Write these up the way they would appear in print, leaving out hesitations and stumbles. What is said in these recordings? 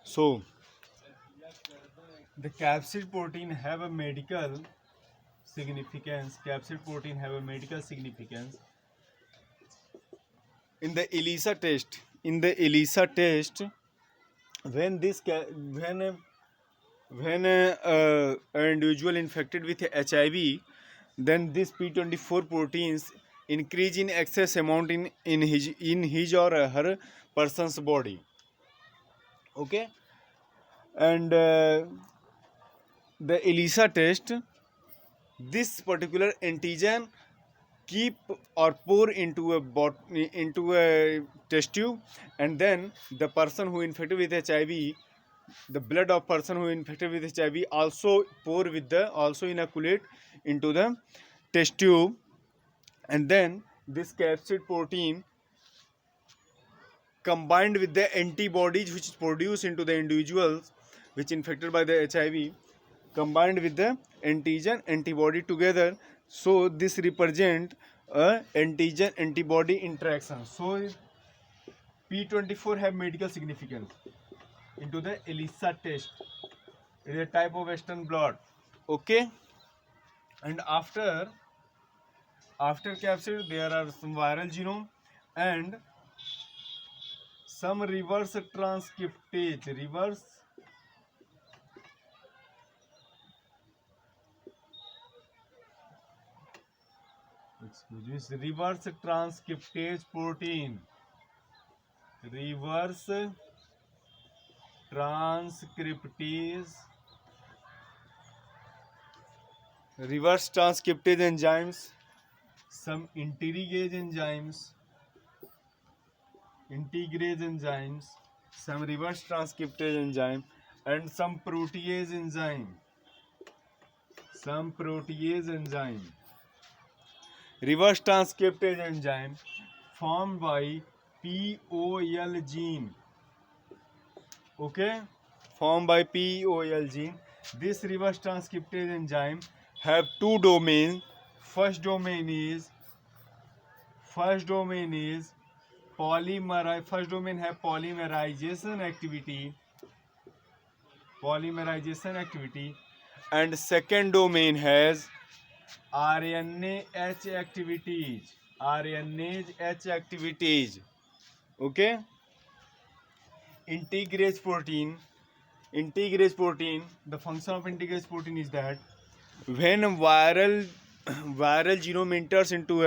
So the capsid protein have a medical significance. Capsid protein have a medical significance in the ELISA test. In the ELISA test, when an individual infected with HIV, then this P24 proteins increase in excess amount in his or her person's body. Okay, and the ELISA test, this particular antigen keep or pour into a test tube, and then the person who infected with HIV, the blood of person who infected with HIV also pour with the also inoculate into the test tube, and then this capsid protein combined with the antibodies which is produced into the individuals which infected by the HIV, combined with the antigen antibody together. So this represent a antigen antibody interaction. So P24 have medical significance into the ELISA test. It is a type of Western blot. Okay, and after capsid there are some viral genome and some reverse transcriptase. Reverse transcriptase protein. Reverse transcriptase. Reverse transcriptase enzymes. Some integrase enzymes, some reverse transcriptase enzyme, and some protease enzyme. Reverse transcriptase enzyme formed by POL gene. Okay, formed by POL gene. This reverse transcriptase enzyme have two domains. First domain is First domain have polymerization activity, and second domain has RNA-H activities. Okay, integrase protein. The function of integrase protein is that when viral genome enters into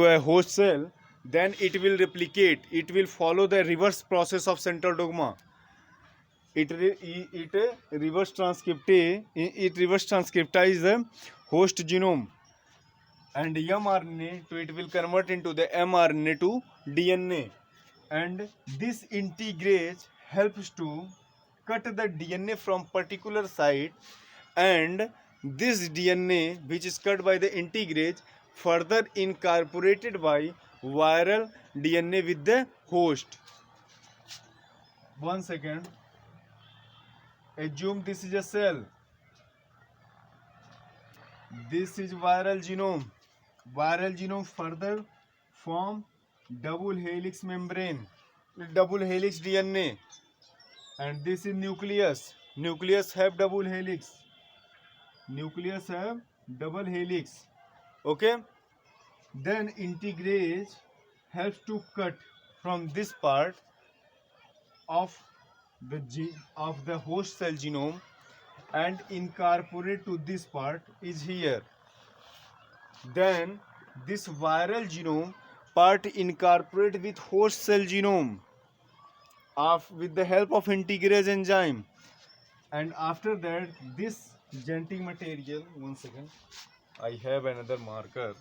a host cell, then it will replicate. It will follow the reverse process of central dogma. It reverse transcriptize the host genome, and mRNA, so it will convert into the mRNA to DNA, and this integrase helps to cut the DNA from particular site, and this DNA which is cut by the integrase further incorporated by viral DNA with the host. One second. Assume this is a cell. This is viral genome. Viral genome further form double helix membrane, double helix DNA, and this is nucleus. Nucleus have double helix. Okay. Then integrase helps to cut from this part of the host cell genome and incorporate to this part is here. Then this viral genome part incorporate with host cell genome with the help of integrase enzyme, and after that this genetic material, one second, I have another marker.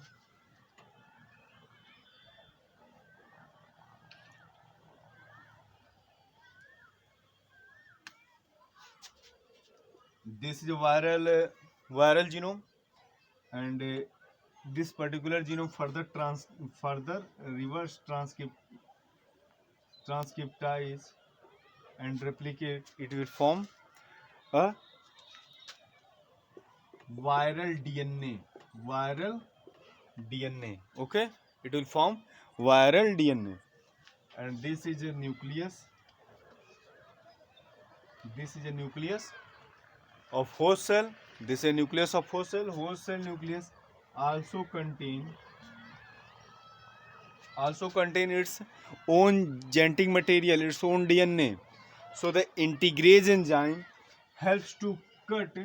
This is a viral genome, and this particular genome further reverse transcriptize and replicate. It will form a viral DNA. Okay, it will form viral DNA, and this is a nucleus. This is a nucleus of host cell. This is a nucleus of host cell. Host cell nucleus also contain its own genetic material, its own DNA. So the integrase enzyme helps to cut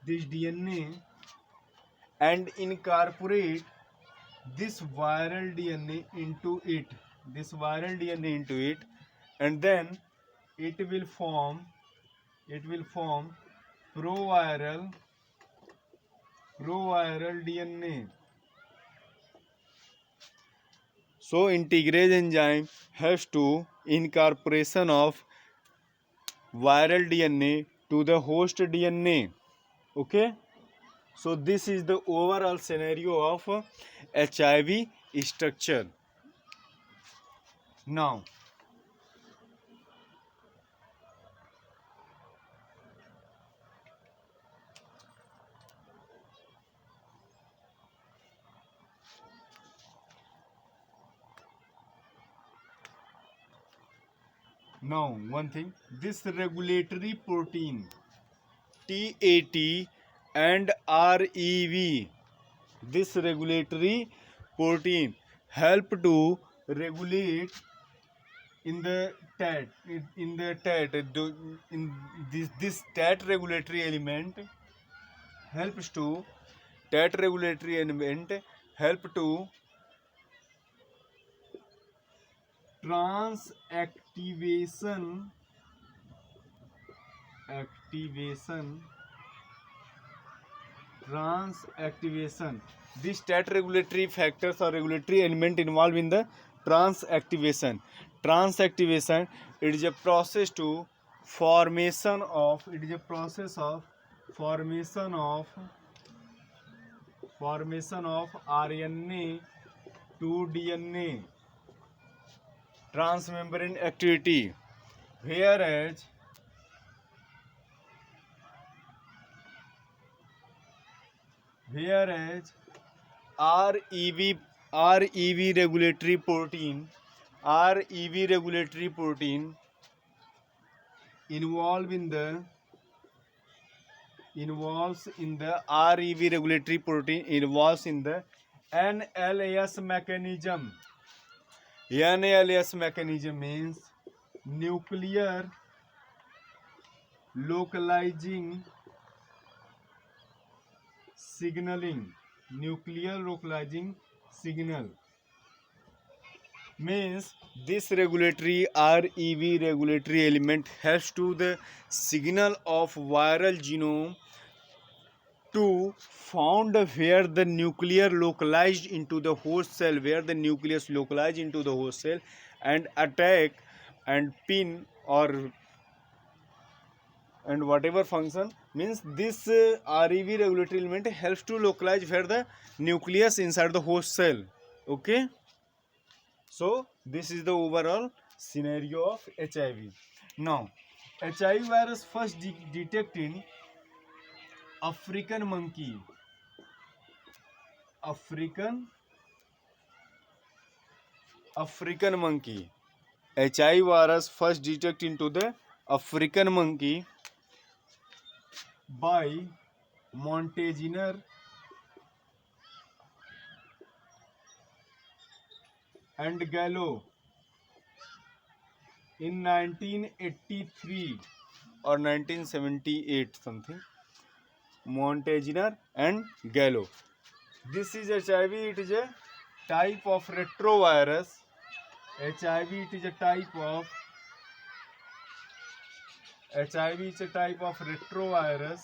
this DNA and incorporate this viral DNA into it. And then it will form proviral DNA. So integrase enzyme helps to incorporation of viral DNA to the host DNA. Okay, so this is the overall scenario of HIV structure. Now one thing, this regulatory protein TAT and REV, this regulatory protein help to regulate in the TAT, in this TAT regulatory element helps to transactivation transactivation. These stat regulatory factors or regulatory element involved in the transactivation. Transactivation, it is a process to formation of RNA to DNA transmembrane activity, whereas REV regulatory protein involves in the NLAS mechanism. NLAS mechanism means nuclear localizing signaling. Means this regulatory REV regulatory element helps to the signal of viral genome to found where the nucleus localized into the host cell, and attack and pin or and whatever function. Means this REV regulatory element helps to localize where the nucleus inside the host cell. Okay, so this is the overall scenario of HIV. Now HIV virus first detected in African monkey. HIV virus first detected into the African monkey by Montagnier and Gallo in 1983 or 1978 something. Montagnier and Gallo. This is HIV. It is a type of retrovirus. HIV is a type of retrovirus.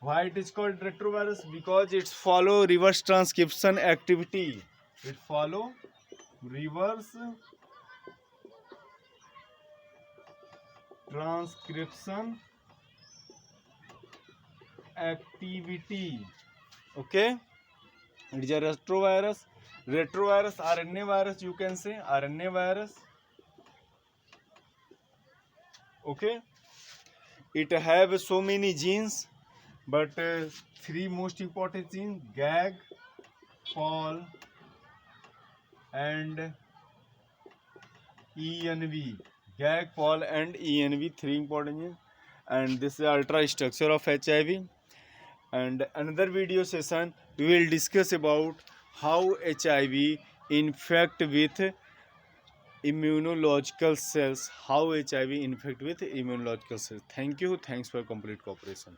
Why it is called retrovirus? Because it follow reverse transcription activity. It follow reverse transcription activity. Okay, it is a retrovirus. RNA virus, you can say RNA virus. Okay, it have so many genes, but three most important genes: GAG, POL, and ENV. GAG, Paul, and ENV, three important genes. And this is ultra structure of HIV. And another video session we will discuss about how HIV infect with immunological cells, how HIV infect with immunological cells. Thank you. Thanks for complete cooperation.